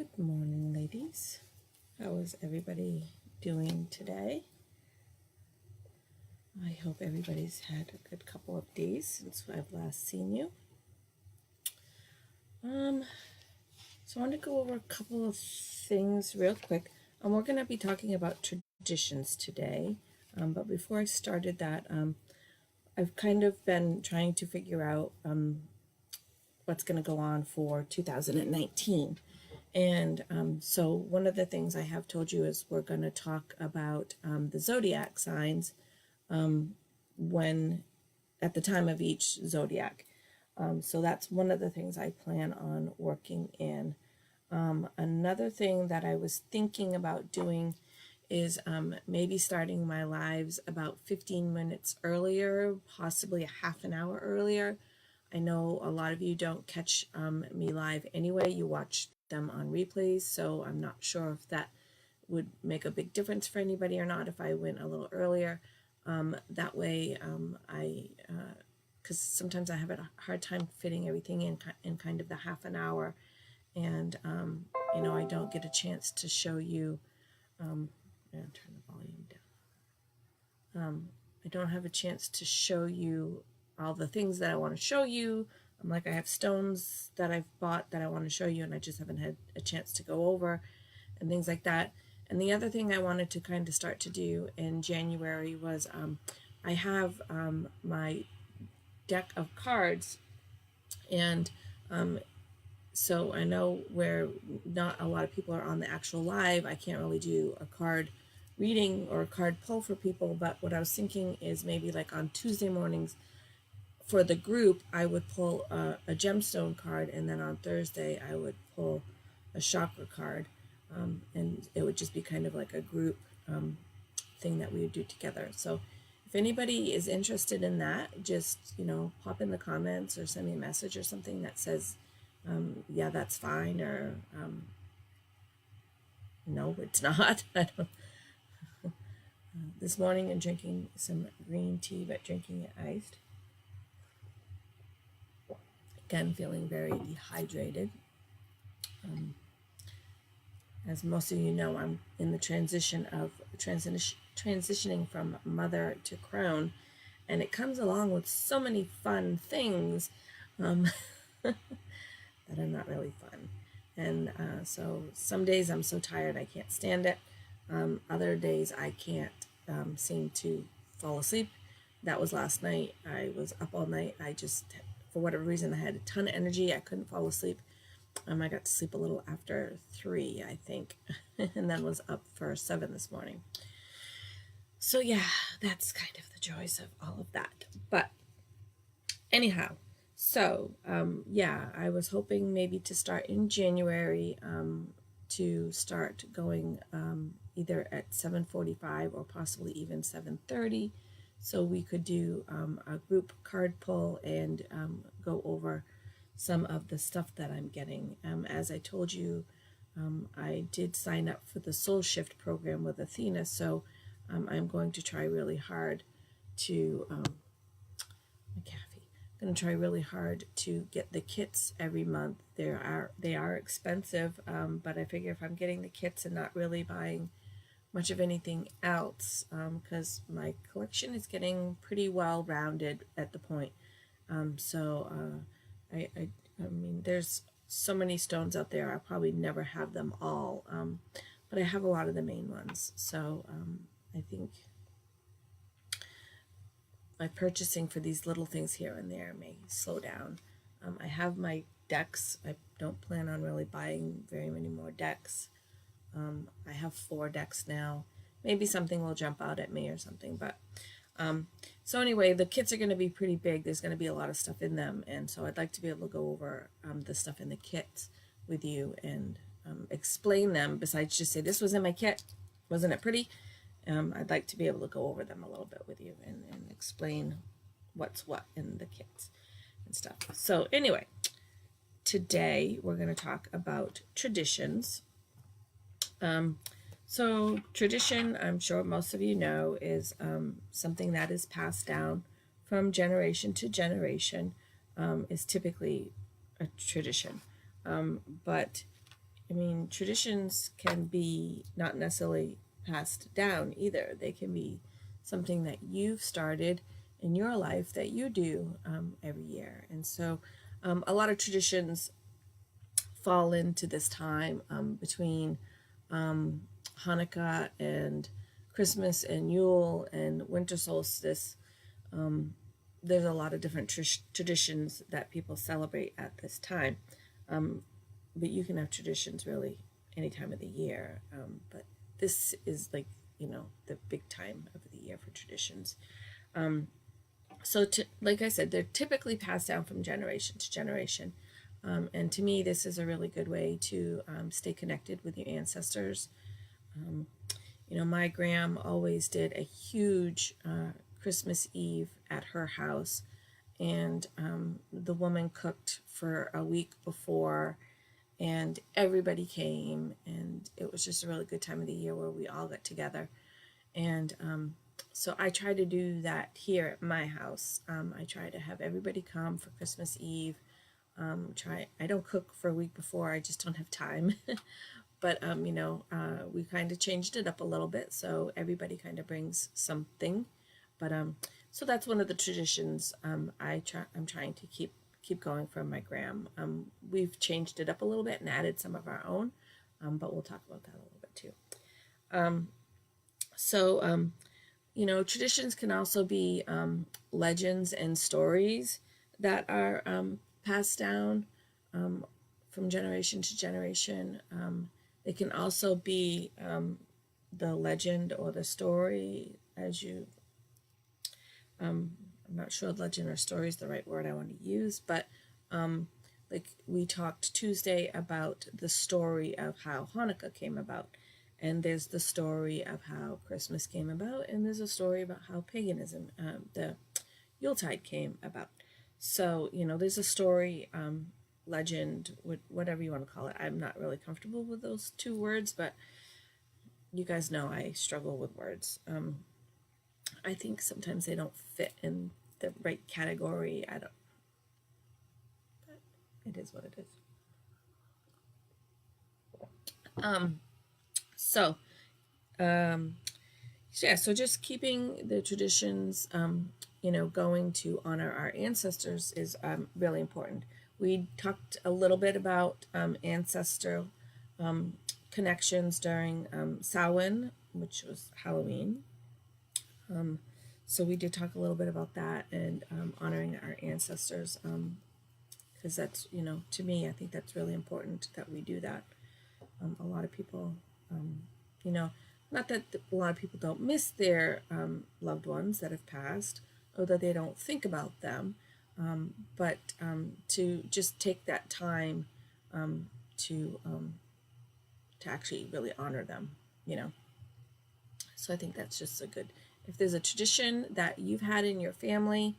Good morning, ladies. How is everybody doing today? I hope everybody's had a good couple of days since I've last seen you. So I want to go over a couple of things real quick. We're going to be talking about traditions today. But before I started that, I've kind of been trying to figure out what's going to go on for 2019. And so one of the things I have told you is we're going to talk about the zodiac signs when at the time of each zodiac. So that's one of the things I plan on working in. Another thing that I was thinking about doing is maybe starting my lives about 15 minutes earlier, possibly a half an hour earlier. I know a lot of you don't catch me live anyway. You watch them on replays, so I'm not sure if that would make a big difference for anybody or not if I went a little earlier. That way, because sometimes I have a hard time fitting everything in kind of the half an hour, and I don't get a chance to show you. I'm gonna turn the volume down. I don't have a chance to show you all the things that I want to show you. I have stones that I've bought that I want to show you, and I just haven't had a chance to go over and things like that. And the other thing I wanted to kind of start to do in January was I have my deck of cards, and so I know where not a lot of people are on the actual live. I can't really do a card reading or a card pull for people, but what I was thinking is maybe like on Tuesday mornings for the group, I would pull a gemstone card, and then on Thursday I would pull a chakra card, and it would just be kind of like a group thing that we would do together. So if anybody is interested in that, just pop in the comments or send me a message or something that says yeah, that's fine, or no, it's not. I don't. This morning I'm drinking some green tea, but drinking it iced. Again, feeling very dehydrated. As most of you know, I'm in the transitioning from mother to crone, and it comes along with so many fun things that are not really fun. And so some days I'm so tired I can't stand it. Other days I can't seem to fall asleep. That was last night. I was up all night. I just, for whatever reason, I had a ton of energy. I couldn't fall asleep. I got to sleep a little after 3, I think, and then was up for 7 this morning. So yeah, that's kind of the joys of all of that. But anyhow, so yeah, I was hoping maybe to start in January to start going either at 7:45 or possibly even 7:30, so we could do a group card pull and go over some of the stuff that I'm getting. As I told you, I did sign up for the Soul Shift program with Athena, so I'm going to try really hard to I'm going to try really hard to get the kits every month. They are expensive, but I figure if I'm getting the kits and not really buying much of anything else, because my collection is getting pretty well rounded at the point. I mean, there's so many stones out there. I'll probably never have them all, but I have a lot of the main ones. So I think my purchasing for these little things here and there may slow down. I have my decks. I don't plan on really buying very many more decks. I have 4 decks now. Maybe something will jump out at me or something, but so anyway, the kits are going to be pretty big. There's going to be a lot of stuff in them, and so I'd like to be able to go over the stuff in the kits with you and explain them, besides just say, this was in my kit, wasn't it pretty? I'd like to be able to go over them a little bit with you and explain what's what in the kits and stuff. So anyway, today we're going to talk about traditions. So tradition, I'm sure most of you know, is something that is passed down from generation to generation, is typically a tradition. But I mean, traditions can be not necessarily passed down either. They can be something that you've started in your life that you do every year. And so a lot of traditions fall into this time between Hanukkah and Christmas and Yule and winter solstice. There's a lot of different traditions that people celebrate at this time. But you can have traditions really any time of the year. But this is like, the big time of the year for traditions. So like I said, they're typically passed down from generation to generation. And to me, this is a really good way to stay connected with your ancestors. My gram always did a huge Christmas Eve at her house, and the woman cooked for a week before, and everybody came, and it was just a really good time of the year where we all got together. And so I try to do that here at my house. I try to have everybody come for Christmas Eve. I don't cook for a week before, I just don't have time. But we kind of changed it up a little bit, so everybody kind of brings something. But so that's one of the traditions I'm trying to keep going from my gram. We've changed it up a little bit and added some of our own, but we'll talk about that a little bit too. Traditions can also be legends and stories that are passed down from generation to generation. They can also be the legend or the story I'm not sure legend or story is the right word I want to use, but like we talked Tuesday about the story of how Hanukkah came about. And there's the story of how Christmas came about, and there's a story about how paganism, the Yuletide came about. So, there's a story, legend, whatever you want to call it. I'm not really comfortable with those two words, but you guys know I struggle with words. I think sometimes they don't fit in the right category. But it is what it is. So just keeping the traditions, going to honor our ancestors is really important. We talked a little bit about ancestral connections during Samhain, which was Halloween. So we did talk a little bit about that and honoring our ancestors, because that's, to me, I think that's really important that we do that. A lot of people, not that a lot of people don't miss their loved ones that have passed or that they don't think about them, but to just take that time to actually really honor them, So I think that's just if there's a tradition that you've had in your family,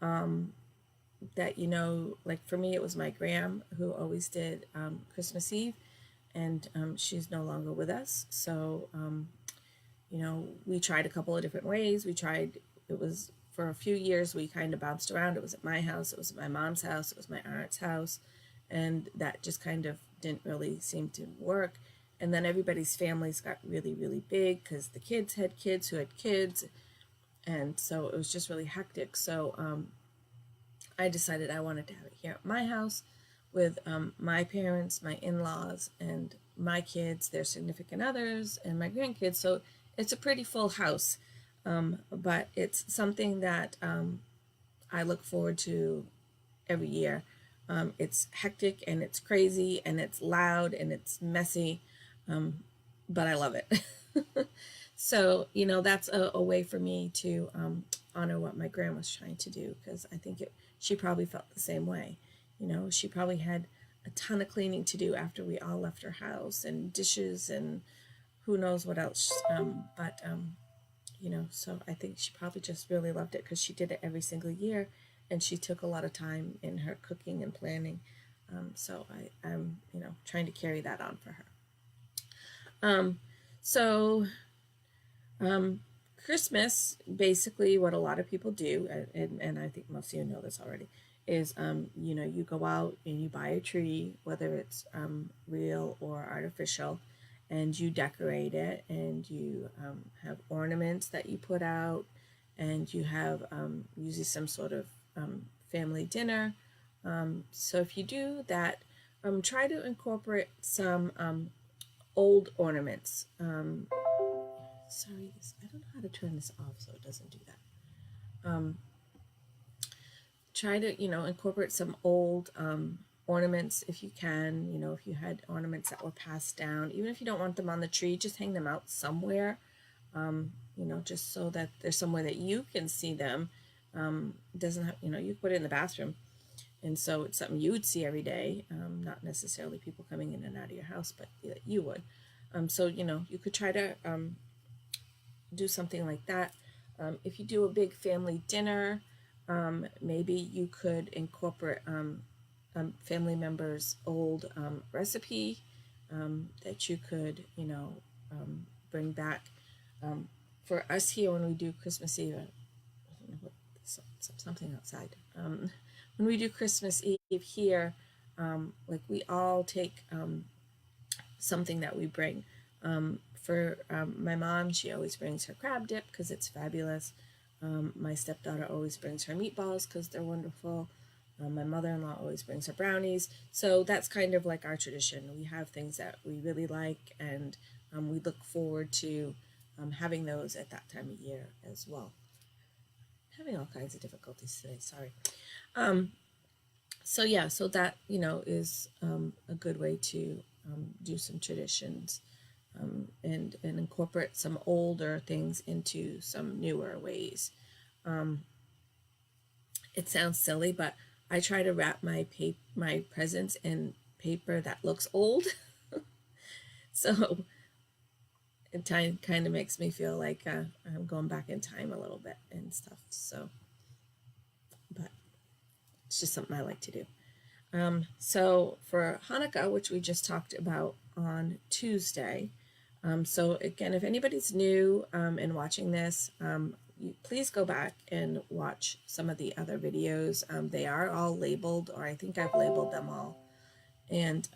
that, like for me, it was my gram who always did Christmas Eve, and she's no longer with us. So, we tried a couple of different ways. It was for a few years, we kind of bounced around. It was at my house, it was at my mom's house, it was my aunt's house, and that just kind of didn't really seem to work. And then everybody's families got really, really big because the kids had kids who had kids, and so it was just really hectic. So I decided I wanted to have it here at my house with my parents, my in-laws, and my kids, their significant others, and my grandkids. So it's a pretty full house, but it's something that I look forward to every year. It's hectic and it's crazy and it's loud and it's messy, but I love it. So, that's a way for me to honor what my grandma was trying to do, because I think she probably felt the same way. She probably had a ton of cleaning to do after we all left her house, and dishes and who knows what else. So I think she probably just really loved it because she did it every single year, and she took a lot of time in her cooking and planning. So I'm trying to carry that on for her. Christmas, basically what a lot of people do, and I think most of you know this already, is, you know, you go out and you buy a tree, whether it's real or artificial, and you decorate it, and you have ornaments that you put out, and you have usually some sort of family dinner. So if you do that, try to incorporate some old ornaments. Sorry, I don't know how to turn this off so it doesn't do that. Try to, you know, incorporate some old ornaments if you can. You know, if you had ornaments that were passed down, even if you don't want them on the tree, just hang them out somewhere. You know, just so that there's somewhere that you can see them. Doesn't have, you know, you put it in the bathroom, and so it's something you would see every day, not necessarily people coming in and out of your house, but you would. So, you know, you could try to do something like that. If you do a big family dinner, maybe you could incorporate family members' old recipe that you could, you know, bring back. For us here, when we do Christmas Eve, I don't know what, something outside. When we do Christmas Eve here, like we all take something that we bring. For my mom, she always brings her crab dip because it's fabulous. My stepdaughter always brings her meatballs because they're wonderful. My mother-in-law always brings her brownies. So that's kind of like our tradition. We have things that we really like, and we look forward to having those at that time of year as well. Having all kinds of difficulties today, sorry. So yeah, so that, you know, is a good way to do some traditions and incorporate some older things into some newer ways. It sounds silly, but I try to wrap my presents in paper that looks old. So it kind of makes me feel like I'm going back in time a little bit and stuff. So, but it's just something I like to do. So for Hanukkah, which we just talked about on Tuesday, so again, if anybody's new and watching this, please go back and watch some of the other videos. They are all labeled, or I think I've labeled them all. And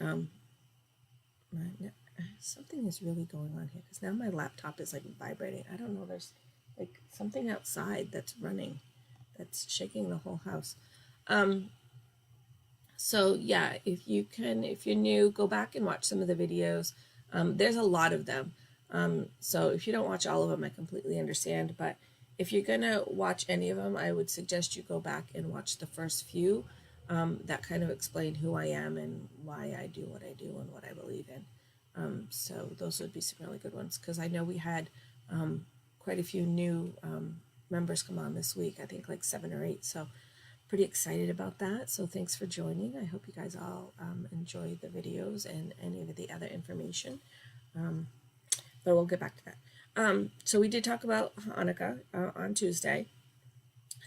something is really going on here because now my laptop is like vibrating. I don't know, there's like something outside that's running, that's shaking the whole house. So yeah, if you're new, go back and watch some of the videos. There's a lot of them. So if you don't watch all of them, I completely understand. But if you're gonna watch any of them, I would suggest you go back and watch the first few that kind of explain who I am and why I do what I do and what I believe in. So those would be some really good ones, because I know we had quite a few new members come on this week. I think like 7 or 8. So pretty excited about that. So thanks for joining. I hope you guys all enjoyed the videos and any of the other information. But we'll get back to that. So we did talk about Hanukkah on Tuesday,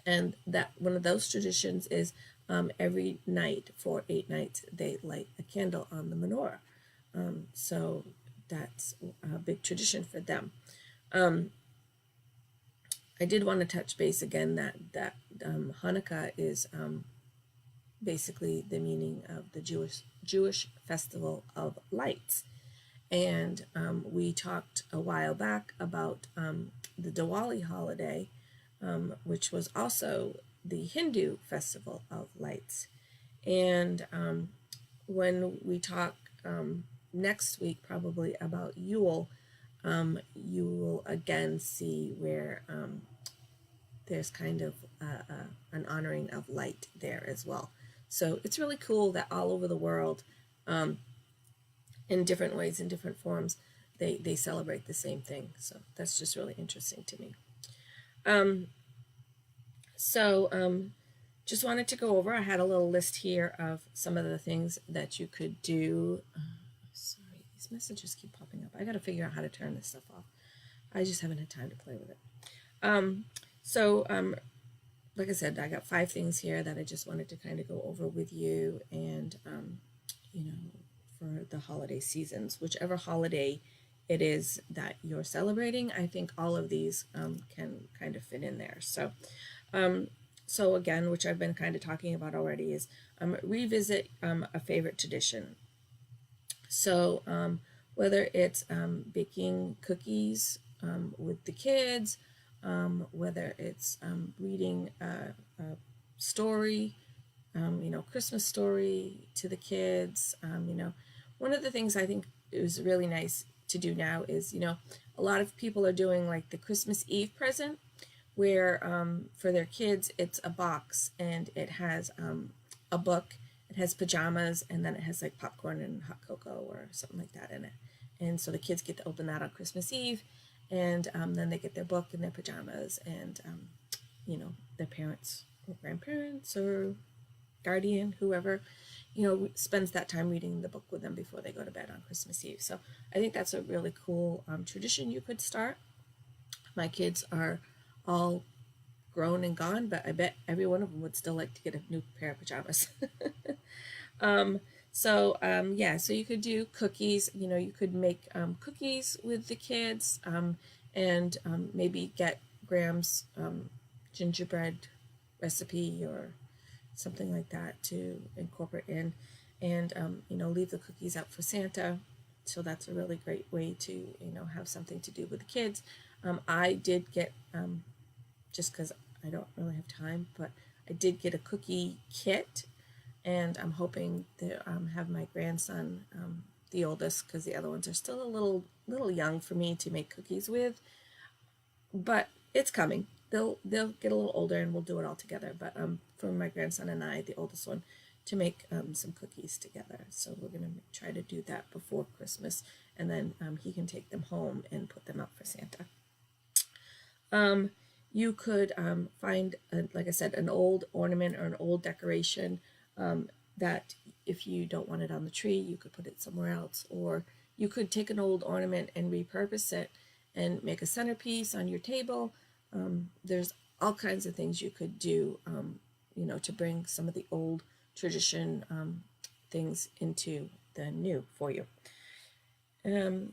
and that one of those traditions is every night for 8 nights they light a candle on the menorah. So that's a big tradition for them. I did want to touch base again that Hanukkah is basically the meaning of the Jewish festival of lights, and we talked a while back about the Diwali holiday, which was also the Hindu festival of lights. And when we talk next week probably about Yule, you will again see where there's kind of an honoring of light there as well. So it's really cool that all over the world, in different ways, in different forms, they celebrate the same thing. So that's just really interesting to me. Just wanted to go over, I had a little list here of some of the things that you could do. Sorry, these messages keep popping up. I got to figure out how to turn this stuff off. I just haven't had time to play with it. Like I said, I got 5 things here that I just wanted to kind of go over with you, and you know, for the holiday seasons, whichever holiday it is that you're celebrating, I think all of these can kind of fit in there. So So again, which I've been kind of talking about already, is revisit a favorite tradition. So whether it's baking cookies with the kids, whether it's reading a story, Christmas story to the kids. One of the things I think is really nice to do now is, a lot of people are doing like the Christmas Eve present, where for their kids it's a box and it has a book, it has pajamas, and then it has like popcorn and hot cocoa or something like that in it. And so the kids get to open that on Christmas Eve, and then they get their book and their pajamas, and their parents or grandparents or guardian, whoever, spends that time reading the book with them before they go to bed on Christmas Eve. So I think that's a really cool tradition you could start. My kids are all grown and gone, but I bet every one of them would still like to get a new pair of pajamas. So you could do cookies. You could make cookies with the kids, and maybe get Graham's gingerbread recipe or something like that to incorporate in, and leave the cookies out for Santa. So that's a really great way to have something to do with the kids. I did get just because I don't really have time, but I did get a cookie kit, and I'm hoping to have my grandson, the oldest, because the other ones are still a little young for me to make cookies with, but it's coming. They'll get a little older and we'll do it all together. But for my grandson and I, the oldest one, to make some cookies together. So we're gonna try to do that before Christmas, and then he can take them home and put them out for Santa. You could find, like I said, an old ornament or an old decoration that if you don't want it on the tree, you could put it somewhere else. Or you could take an old ornament and repurpose it and make a centerpiece on your table. There's all kinds of things you could do, to bring some of the old tradition things into the new for you. You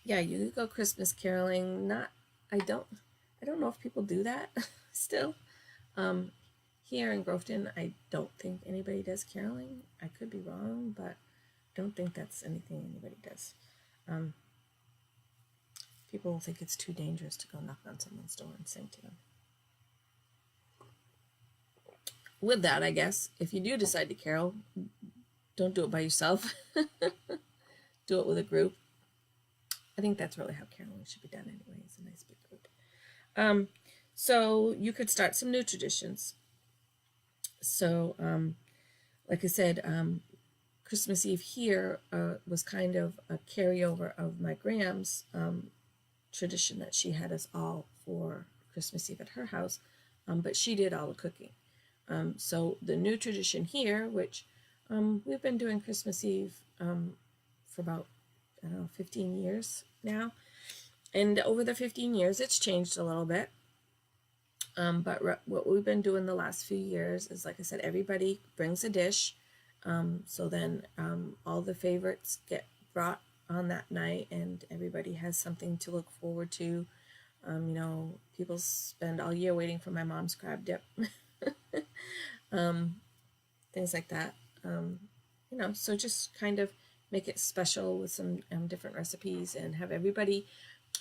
could go Christmas caroling. I don't know if people do that still. Here in Groveton, I don't think anybody does caroling. I could be wrong, but I don't think that's anything anybody does. People think it's too dangerous to go knock on someone's door and sing to them. With that, I guess, if you do decide to carol, don't do it by yourself. Do it with a group. I think that's really how caroling should be done anyway. It's a nice big group. So you could start some new traditions. So, like I said, Christmas Eve here was kind of a carryover of my Graham's tradition that she had us all for Christmas Eve at her house, but she did all the cooking. So the new tradition here, which we've been doing Christmas Eve for about, 15 years now. And over the 15 years, it's changed a little bit. But what we've been doing the last few years is, like I said, everybody brings a dish. So then all the favorites get brought on that night, and everybody has something to look forward to. People spend all year waiting for my mom's crab dip. Things like that. So just kind of make it special with some different recipes, and have everybody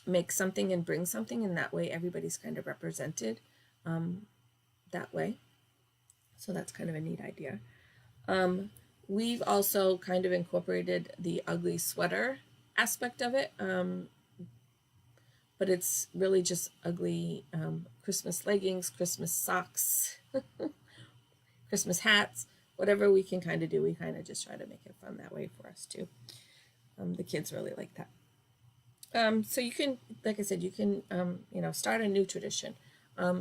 make something and bring something, and that way everybody's kind of represented that way. So that's kind of a neat idea. We've also kind of incorporated the ugly sweater aspect of it, but it's really just ugly Christmas leggings, Christmas socks, Christmas hats, whatever we can kind of do. We kind of just try to make it fun that way for us too. The kids really like that. So you can, like I said, you can, start a new tradition.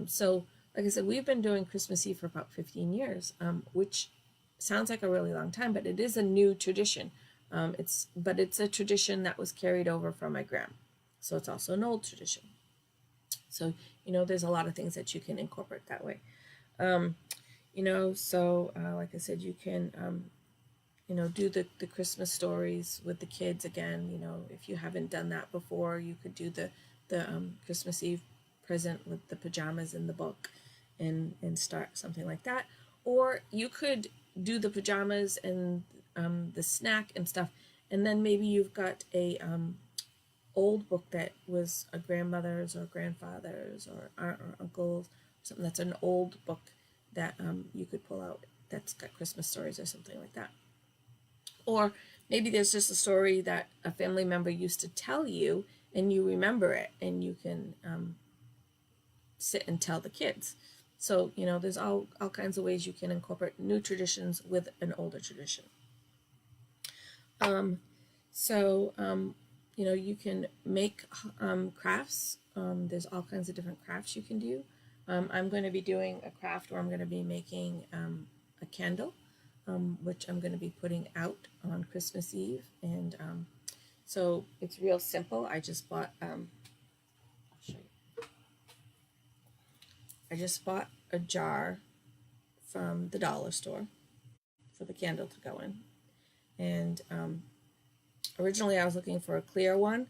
So like I said, we've been doing Christmas Eve for about 15 years, which sounds like a really long time, but it is a new tradition. It's a tradition that was carried over from my grandma. So it's also an old tradition. So, there's a lot of things that you can incorporate that way. Like I said, you can, do the Christmas stories with the kids again. If you haven't done that before, you could do the Christmas Eve present with the pajamas and the book, and start something like that. Or you could do the pajamas and the snack and stuff, and then maybe you've got a old book that was a grandmother's or grandfather's or aunt or uncle's, something that's an old book that you could pull out that's got Christmas stories or something like that. Or maybe there's just a story that a family member used to tell you and you remember it, and you can sit and tell the kids. So, there's all kinds of ways you can incorporate new traditions with an older tradition. Um, so, you can make crafts. There's all kinds of different crafts you can do. I'm going to be doing a craft where I'm going to be making a candle, which I'm going to be putting out on Christmas Eve. And so it's real simple. I just bought, I'll show you. I just bought a jar from the dollar store for the candle to go in. And originally I was looking for a clear one,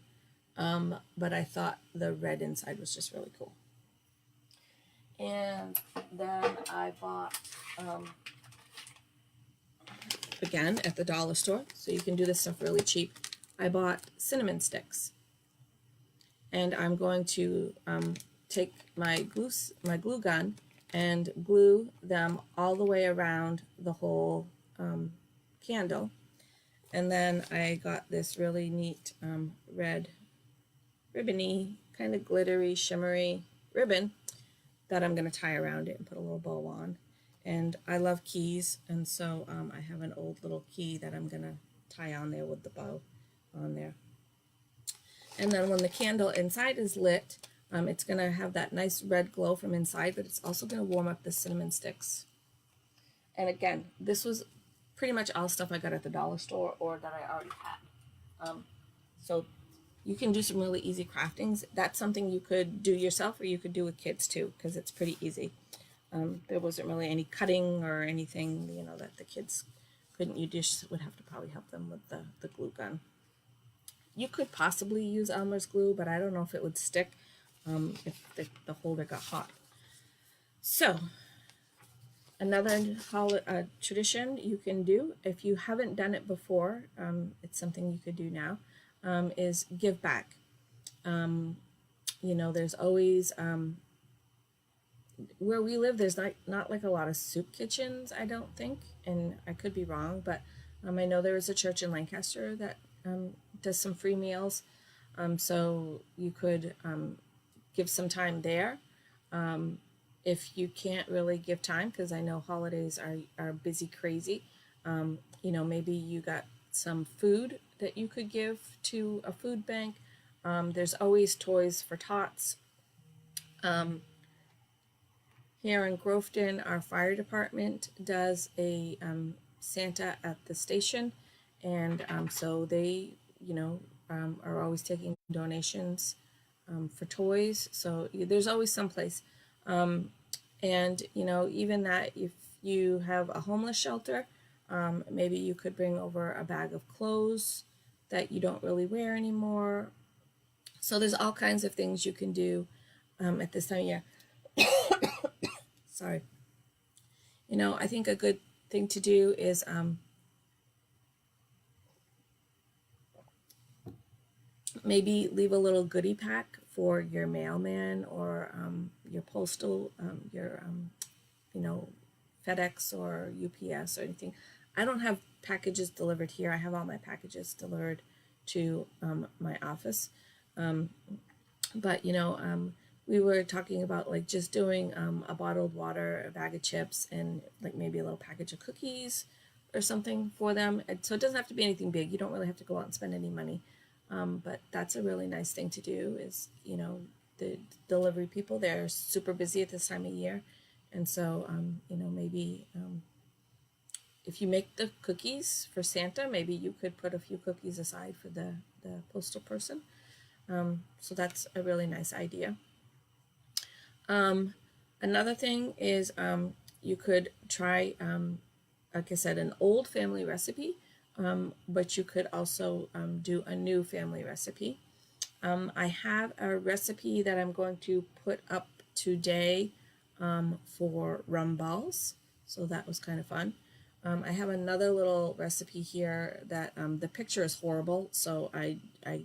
but I thought the red inside was just really cool. And then I bought, again, at the dollar store, so you can do this stuff really cheap, I bought cinnamon sticks. And I'm going to take my glue gun and glue them all the way around the whole candle. And then I got this really neat red ribbony, kind of glittery, shimmery ribbon that I'm going to tie around it and put a little bow on. And I love keys, and so I have an old little key that I'm going to tie on there with the bow on there. And then when the candle inside is lit, it's going to have that nice red glow from inside, but it's also going to warm up the cinnamon sticks. And again, this was pretty much all stuff I got at the dollar store or that I already had. So you can do some really easy craftings. That's something you could do yourself, or you could do with kids too, because it's pretty easy. There wasn't really any cutting or anything, that the kids couldn't. You just would have to probably help them with the glue gun. You could possibly use Elmer's glue, but I don't know if it would stick if the holder got hot. So another tradition you can do, if you haven't done it before, it's something you could do now, is give back. There's always, where we live, there's not like a lot of soup kitchens, I don't think, and I could be wrong, but I know there is a church in Lancaster that does some free meals, so you could give some time there. If you can't really give time, because I know holidays are busy, crazy, maybe you got some food that you could give to a food bank. There's always Toys for Tots. Here in Groveton, our fire department does a Santa at the station, and so they, are always taking donations for toys. So there's always some place. And, even that, if you have a homeless shelter, maybe you could bring over a bag of clothes that you don't really wear anymore. So there's all kinds of things you can do at this time of year. Sorry. I think a good thing to do is maybe leave a little goodie pack for your mailman or your postal, your FedEx or UPS or anything. I don't have packages delivered here. I have all my packages delivered to my office. But we were talking about like just doing a bottled water, a bag of chips, and like maybe a little package of cookies or something for them. And so it doesn't have to be anything big. You don't really have to go out and spend any money. But that's a really nice thing to do is, the delivery people, they're super busy at this time of year. And so, maybe if you make the cookies for Santa, maybe you could put a few cookies aside for the postal person. So that's a really nice idea. Another thing is you could try, like I said, an old family recipe, but you could also do a new family recipe. I have a recipe that I'm going to put up today for rum balls, so that was kind of fun. I have another little recipe here that the picture is horrible, so I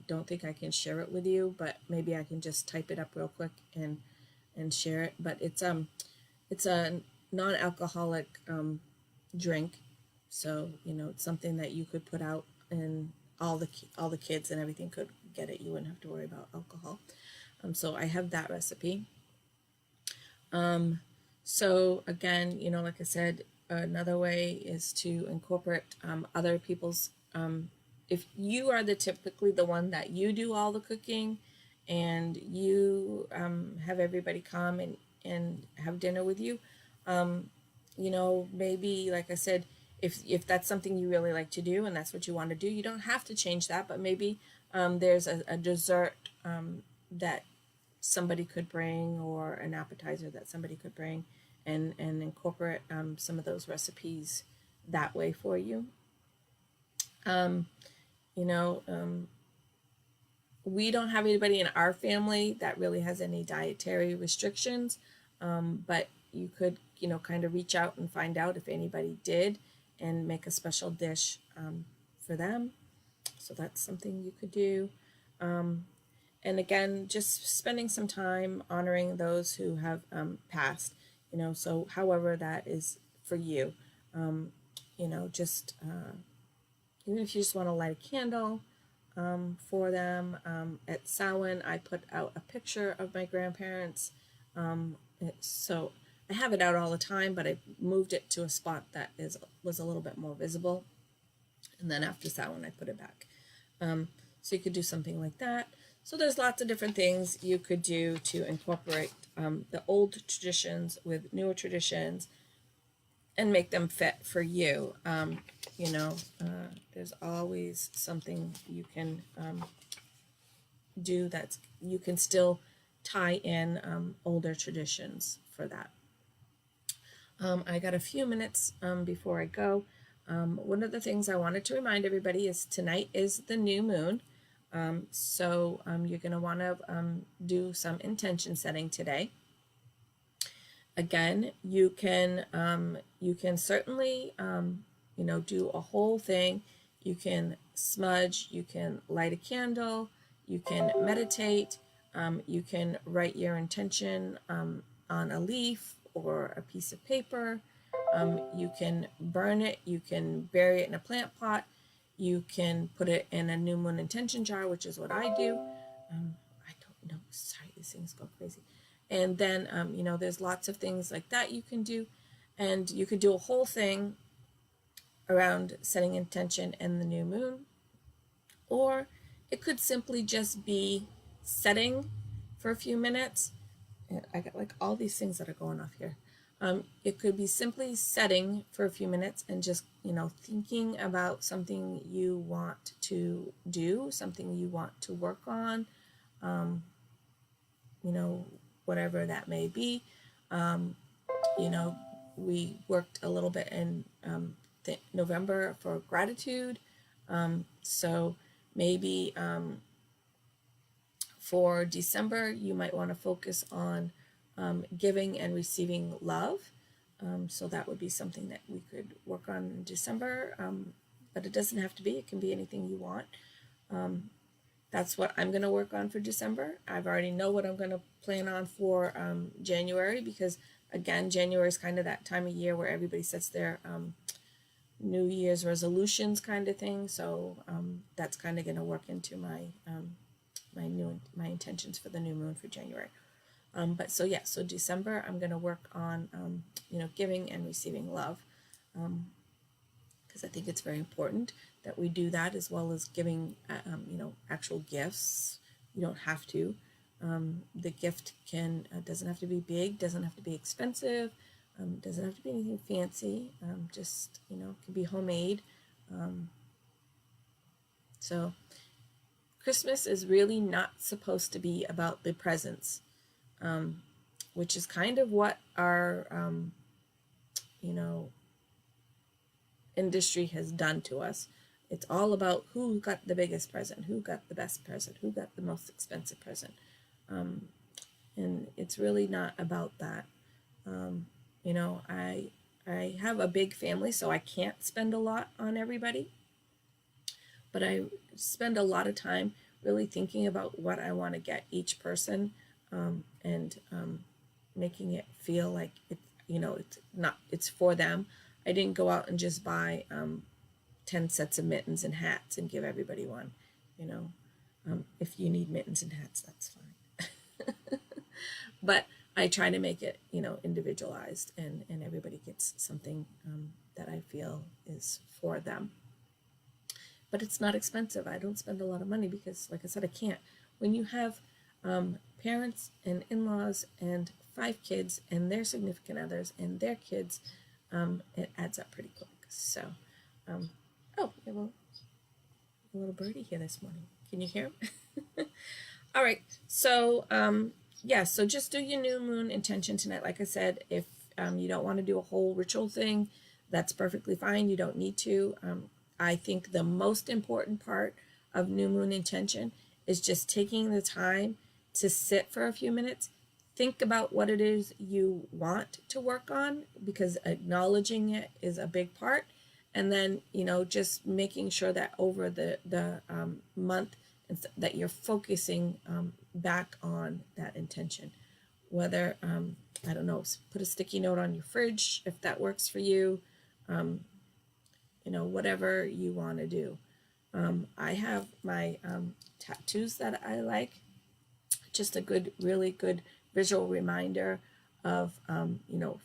don't think I can share it with you, but maybe I can just type it up real quick and share it. But it's a non-alcoholic drink, so it's something that you could put out and all the kids and everything could get it. You wouldn't have to worry about alcohol. So I have that recipe. So again, like I said, another way is to incorporate other people's. If you are typically the one that you do all the cooking, and you have everybody come and have dinner with you, maybe like I said, if that's something you really like to do and that's what you want to do, you don't have to change that. But maybe there's a dessert that somebody could bring, or an appetizer that somebody could bring, and incorporate some of those recipes that way for you. Um, you know, um, we don't have anybody in our family that really has any dietary restrictions, but you could, kind of reach out and find out if anybody did, and make a special dish for them. So that's something you could do. And again, just spending some time honoring those who have passed, so however that is for you, just even if you just want to light a candle for them. At Samhain, I put out a picture of my grandparents. So I have it out all the time, but I moved it to a spot that was a little bit more visible. And then after Samhain, I put it back. So you could do something like that. So there's lots of different things you could do to incorporate the old traditions with newer traditions and make them fit for you. There's always something you can do that you can still tie in older traditions for that. I got a few minutes before I go. One of the things I wanted to remind everybody is tonight is the new moon. So you're going to want to do some intention setting today. Again, you can certainly do a whole thing. You can smudge, you can light a candle, you can meditate, you can write your intention on a leaf or a piece of paper. You can burn it, you can bury it in a plant pot, you can put it in a new moon intention jar, which is what I do. I don't know, sorry, these things go crazy. And then, there's lots of things like that you can do. And you could do a whole thing around setting intention and the new moon. Or it could simply just be setting for a few minutes. And I got like all these things that are going off here. It could be simply setting for a few minutes and just, thinking about something you want to do, something you want to work on, whatever that may be. We worked a little bit in November for gratitude. So maybe for December, you might want to focus on giving and receiving love. So that would be something that we could work on in December. But it doesn't have to be. It can be anything you want. That's what I'm going to work on for December. I've already know what I'm going to plan on for January, because again, January is kind of that time of year where everybody sets their New Year's resolutions kind of thing. So that's kind of going to work into my my intentions for the new moon for January. So December I'm going to work on giving and receiving love, because I think it's very important that we do that, as well as giving actual gifts. You don't have to. The gift doesn't have to be big, doesn't have to be expensive, doesn't have to be anything fancy. Just can be homemade. So Christmas is really not supposed to be about the presents, which is kind of what our industry has done to us. it's all about who got the biggest present, who got the best present, who got the most expensive present. And it's really not about that. You know, I have a big family, so I can't spend a lot on everybody, but I spend a lot of time really thinking about what I want to get each person, and making it feel like it's for them. I didn't go out and just buy 10 sets of mittens and hats and give everybody one. You know, if you need mittens and hats, that's fine. But I try to make it, individualized, and everybody gets something that I feel is for them. But it's not expensive. I don't spend a lot of money because, like I said, I can't. When you have parents and in-laws and 5 kids and their significant others and their kids, it adds up pretty quick. So, oh, we have a little birdie here this morning. Can you hear him? All right. So, yeah, so just do your new moon intention tonight. Like I said, if you don't want to do a whole ritual thing, that's perfectly fine. You don't need to. I think the most important part of new moon intention is just taking the time to sit for a few minutes, think about what it is you want to work on, because acknowledging it is a big part. And then, just making sure that over the month that you're focusing back on that intention. Whether, I don't know, put a sticky note on your fridge if that works for you. Whatever you want to do. I have my tattoos that I like. Just a really good visual reminder of,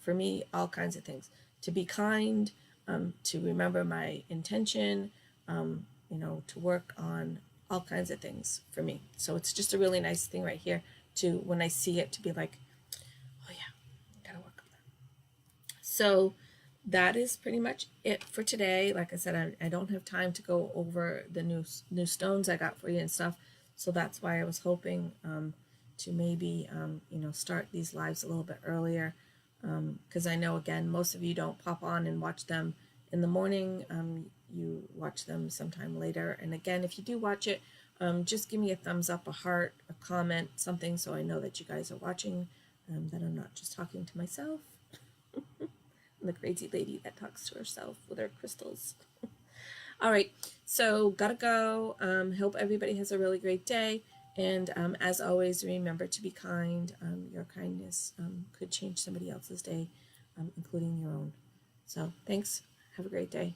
for me, all kinds of things. To be kind, to remember my intention, to work on all kinds of things for me. So it's just a really nice thing right here to, when I see it, to be like, oh yeah, gotta work on that. So that is pretty much it for today. Like I said, I don't have time to go over the new stones I got for you and stuff. So that's why I was hoping to maybe, start these lives a little bit earlier. Because I know, again, most of you don't pop on and watch them in the morning. You watch them sometime later. And again, if you do watch it, just give me a thumbs up, a heart, a comment, something, so I know that you guys are watching, that I'm not just talking to myself. The crazy lady that talks to herself with her crystals. All right, so gotta go. Hope everybody has a really great day. And as always, remember to be kind. Your kindness could change somebody else's day, including your own. So thanks. Have a great day.